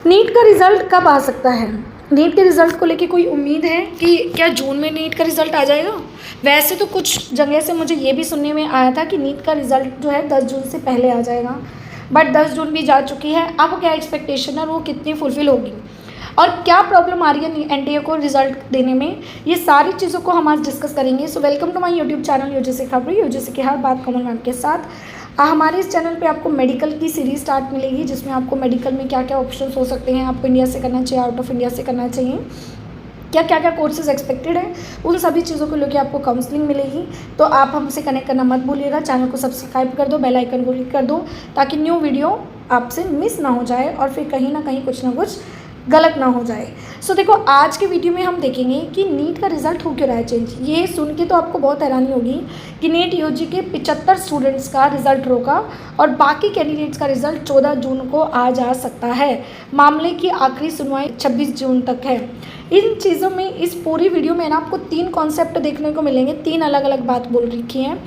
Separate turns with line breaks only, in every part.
NEET का result कब आ सकता है? नीट के रिज़ल्ट को लेके कोई उम्मीद है कि क्या जून में नीट का रिज़ल्ट आ जाएगा? वैसे तो कुछ जगह से मुझे ये भी सुनने में आया था कि नीट का रिज़ल्ट जो है 10 जून से पहले आ जाएगा, बट 10 जून भी जा चुकी है। अब क्या एक्सपेक्टेशन है और वो कितनी फुलफ़िल होगी और क्या प्रॉब्लम आ रही है एनटीए को रिज़ल्ट देने में, ये सारी चीज़ों को हम आज डिस्कस करेंगे। So welcome to my YouTube channel UGC खबरें, यूजीसी की हर बात कॉमन मैम के साथ। हमारे इस चैनल पे आपको मेडिकल की सीरीज स्टार्ट मिलेगी, जिसमें आपको मेडिकल में क्या क्या ऑप्शंस हो सकते हैं, आपको इंडिया से करना चाहिए, आउट ऑफ इंडिया से करना चाहिए, क्या क्या क्या कोर्सेज एक्सपेक्टेड है, उन सभी चीज़ों को लेकर आपको काउंसलिंग मिलेगी। तो आप हमसे कनेक्ट करना मत भूलिएगा, चैनल को सब्सक्राइब कर दो, बेल आइकन को क्लिक कर दो ताकि न्यू वीडियो आपसे मिस ना हो जाए और फिर कहीं ना कहीं कुछ ना कुछ गलत ना हो जाए। सो देखो, आज के वीडियो में हम देखेंगे कि नीट का रिज़ल्ट हो क्यों रहा है चेंज। ये सुन के तो आपको बहुत हैरानी होगी कि नीट यूजी के 75 स्टूडेंट्स का रिज़ल्ट रोका और बाकी कैंडिडेट्स का रिज़ल्ट 14 जून को आ जा सकता है। मामले की आखिरी सुनवाई 26 जून तक है। इन चीज़ों में, इस पूरी वीडियो में ना आपको 3 कॉन्सेप्ट देखने को मिलेंगे, 3 अलग अलग बात बोल रखी हैं।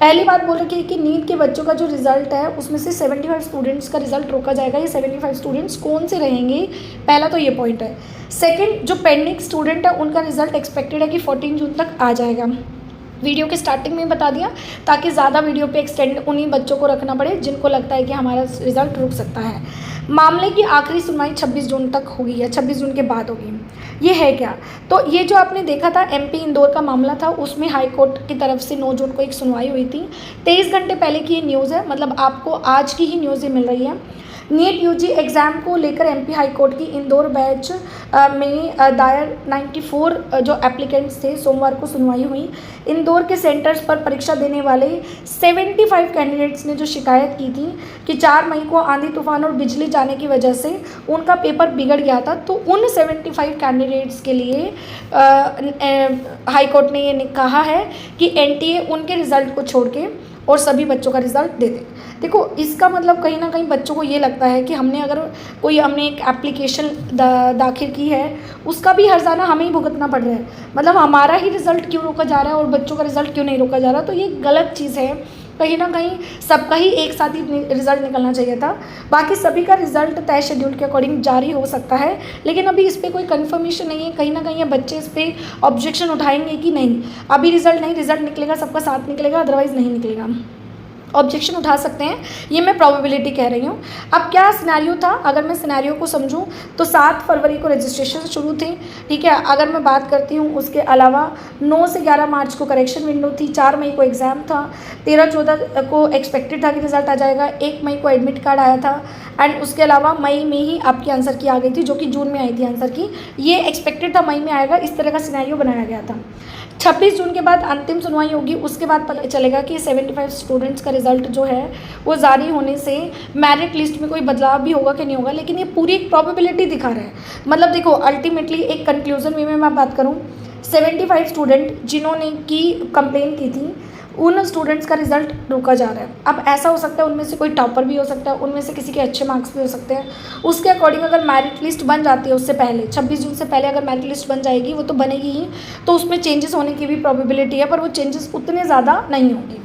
पहली बात बोल रखी है कि नीट के बच्चों का जो रिज़ल्ट है उसमें से 75 स्टूडेंट्स का रिज़ल्ट रोका जाएगा। ये 75 स्टूडेंट्स कौन से रहेंगे, पहला तो ये पॉइंट है। सेकंड, जो पेंडिंग स्टूडेंट है उनका रिज़ल्ट एक्सपेक्टेड है कि 14 जून तक आ जाएगा। वीडियो के स्टार्टिंग में बता दिया ताकि ज़्यादा वीडियो पे एक्सटेंड उन्हीं बच्चों को रखना पड़े जिनको लगता है कि हमारा रिज़ल्ट रुक सकता है। मामले की आखिरी सुनवाई 26 जून तक होगी या 26 जून के बाद होगी। ये है क्या? तो ये जो आपने देखा था एमपी इंदौर का मामला था, उसमें हाई कोर्ट की तरफ से 9 जून को एक सुनवाई हुई थी। 23 घंटे पहले की ये न्यूज़ है, मतलब आपको आज की ही न्यूज़ मिल रही है। नीट यूजी एग्ज़ाम को लेकर एमपी हाई कोर्ट की इंदौर बेंच में दायर 94 जो एप्लीकेंट्स थे, सोमवार को सुनवाई हुई। इंदौर के सेंटर्स पर परीक्षा देने वाले 75 कैंडिडेट्स ने जो शिकायत की थी कि 4 मई को आंधी तूफान और बिजली जाने की वजह से उनका पेपर बिगड़ गया था, तो उन 75 कैंडिडेट्स के लिए हाई कोर्ट ने ये कहा है कि एनटीए उनके रिज़ल्ट को छोड़ के और सभी बच्चों का रिज़ल्ट दे दे। देखो, इसका मतलब कहीं ना कहीं बच्चों को ये लगता है कि हमने एक एप्लीकेशन दाखिल की है, उसका भी हर्जाना हमें ही भुगतना पड़ रहा है। मतलब हमारा ही रिज़ल्ट क्यों रोका जा रहा है और बच्चों का रिज़ल्ट क्यों नहीं रोका जा रहा। तो ये गलत चीज़ है। कहीं ना कहीं सबका ही एक साथ ही रिज़ल्ट निकलना चाहिए था। बाकी सभी का रिज़ल्ट तय शेड्यूल के अकॉर्डिंग जारी हो सकता है, लेकिन अभी इस पर कोई कन्फर्मेशन नहीं है। कहीं ना कहीं ये बच्चे इस पर ऑब्जेक्शन उठाएंगे कि नहीं, अभी रिज़ल्ट निकलेगा, सबका साथ निकलेगा, अदरवाइज़ नहीं निकलेगा। ऑब्जेक्शन उठा सकते हैं, ये मैं प्रोबेबिलिटी कह रही हूँ। अब क्या सिनेरियो था, अगर मैं सिनेरियो को समझूं तो 7 फरवरी को रजिस्ट्रेशन शुरू थी, ठीक है। अगर मैं बात करती हूँ उसके अलावा 9 से 11 मार्च को करेक्शन विंडो थी, 4 मई को एग्ज़ाम था, 13-14 को एक्सपेक्टेड था कि रिज़ल्ट आ जाएगा, 1 मई को एडमिट कार्ड आया था, एंड उसके अलावा मई में ही आपकी आंसर की आ गई थी, जो कि जून में आई थी आंसर की। ये एक्सपेक्टेड था मई में आएगा, इस तरह का सिनेरियो बनाया गया था। 26 जून के बाद अंतिम सुनवाई होगी, उसके बाद पता चलेगा कि 75 स्टूडेंट्स का रिज़ल्ट जो है वो जारी होने से मेरिट लिस्ट में कोई बदलाव भी होगा कि नहीं होगा, लेकिन ये पूरी एक प्रोबेबिलिटी दिखा रहा है। मतलब देखो, अल्टीमेटली एक कंक्लूजन में मैं बात करूँ, 75 स्टूडेंट जिन्होंने की कंप्लेन की थी, उन स्टूडेंट्स का रिज़ल्ट रोका जा रहा है। अब ऐसा हो सकता है उनमें से कोई टॉपर भी हो सकता है, उनमें से किसी के अच्छे मार्क्स भी हो सकते हैं। उसके अकॉर्डिंग अगर मेरिट लिस्ट बन जाती है उससे पहले, 26 जून से पहले अगर मेरिट लिस्ट बन जाएगी, वो तो बनेगी ही, तो उसमें चेंजेस होने की भी प्रोबेबिलिटी है, पर वो चेंजेस उतने ज़्यादा नहीं होंगे,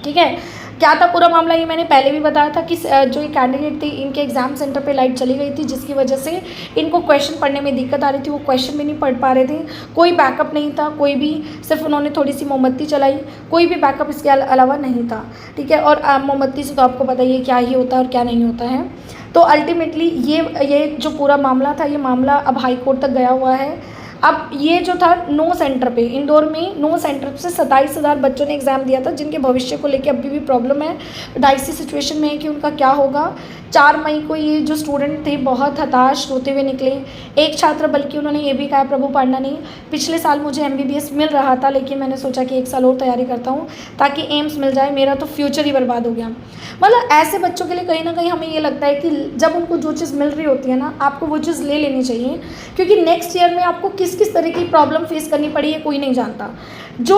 ठीक है। क्या था पूरा मामला, ये मैंने पहले भी बताया था कि जो ये कैंडिडेट थे, इनके एग्ज़ाम सेंटर पे लाइट चली गई थी, जिसकी वजह से इनको क्वेश्चन पढ़ने में दिक्कत आ रही थी, वो क्वेश्चन भी नहीं पढ़ पा रहे थे। कोई बैकअप नहीं था, कोई भी, सिर्फ उन्होंने थोड़ी सी मोमबत्ती चलाई, कोई भी बैकअप इसके अलावा नहीं था, ठीक है। और मोमबत्ती से तो आपको पता ही है क्या ही होता है और क्या नहीं होता है। तो अल्टीमेटली ये जो पूरा मामला था, ये मामला अब हाई कोर्ट तक गया हुआ है। अब ये जो था 9 सेंटर पे, इंदौर में 9 सेंटर से 27,000 बच्चों ने एग्ज़ाम दिया था, जिनके भविष्य को लेकर अभी भी प्रॉब्लम है, डाइसी सिचुएशन में है कि उनका क्या होगा। 4 मई को ये जो स्टूडेंट थे बहुत हताश होते हुए निकले। एक छात्र बल्कि उन्होंने ये भी कहा, प्रभु पांडा ने, पिछले साल मुझे MBBS मिल रहा था, लेकिन मैंने सोचा कि 1 साल और तैयारी करता हूँ ताकि एम्स मिल जाए, मेरा तो फ्यूचर ही बर्बाद हो गया। मतलब ऐसे बच्चों के लिए कहीं ना कहीं हमें ये लगता है कि जब उनको जो चीज़ मिल रही होती है ना, आपको वो चीज़ ले लेनी चाहिए, क्योंकि नेक्स्ट ईयर में आपको किस तरह की प्रॉब्लम फेस करनी पड़ी है कोई नहीं जानता। जो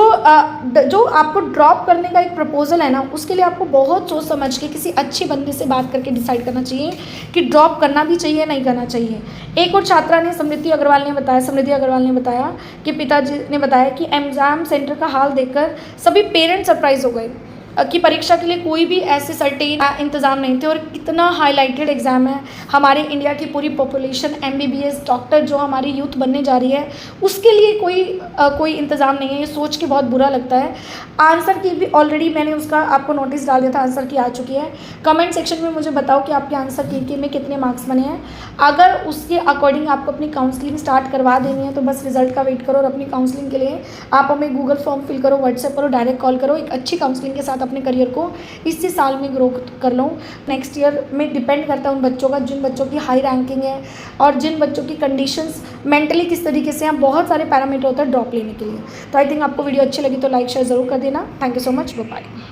आपको ड्रॉप करने का एक प्रपोजल है ना, उसके लिए आपको बहुत सोच समझ के किसी अच्छे बंदे से बात करके डिसाइड करना चाहिए कि ड्रॉप करना भी चाहिए, नहीं करना चाहिए। एक और छात्रा ने, समृद्धि अग्रवाल ने बताया कि पिताजी ने बताया कि एग्ज़ाम सेंटर का हाल देखकर सभी पेरेंट्स सरप्राइज हो गए। की परीक्षा के लिए कोई भी ऐसे सर्टेन इंतज़ाम नहीं थे, और इतना हाईलाइटेड एग्ज़ाम है। हमारे इंडिया की पूरी पॉपुलेशन MBBS डॉक्टर जो हमारी यूथ बनने जा रही है उसके लिए कोई इंतज़ाम नहीं है। ये सोच के बहुत बुरा लगता है। आंसर की भी ऑलरेडी मैंने उसका आपको नोटिस डाल दिया था, आंसर की आ चुकी है। कमेंट सेक्शन में मुझे बताओ कि आपके आंसर की में कितने मार्क्स बने हैं। अगर उसके अकॉर्डिंग आपको अपनी काउंसलिंग स्टार्ट करवा देनी है तो बस रिजल्ट का वेट करो, और अपनी काउंसलिंग के लिए आप हमें गूगल फॉर्म फिल करो, व्हाट्सएप करो, डायरेक्ट कॉल करो। एक अच्छी काउंसलिंग के साथ अपने करियर को इसी साल में ग्रो कर लो। नेक्स्ट ईयर में डिपेंड करता है उन बच्चों का जिन बच्चों की हाई रैंकिंग है और जिन बच्चों की कंडीशंस मेंटली किस तरीके से हैं। बहुत सारे पैरामीटर होता है ड्रॉप लेने के लिए। तो आई थिंक आपको वीडियो अच्छी लगी तो लाइक शेयर ज़रूर कर देना। Thank you so much, bye.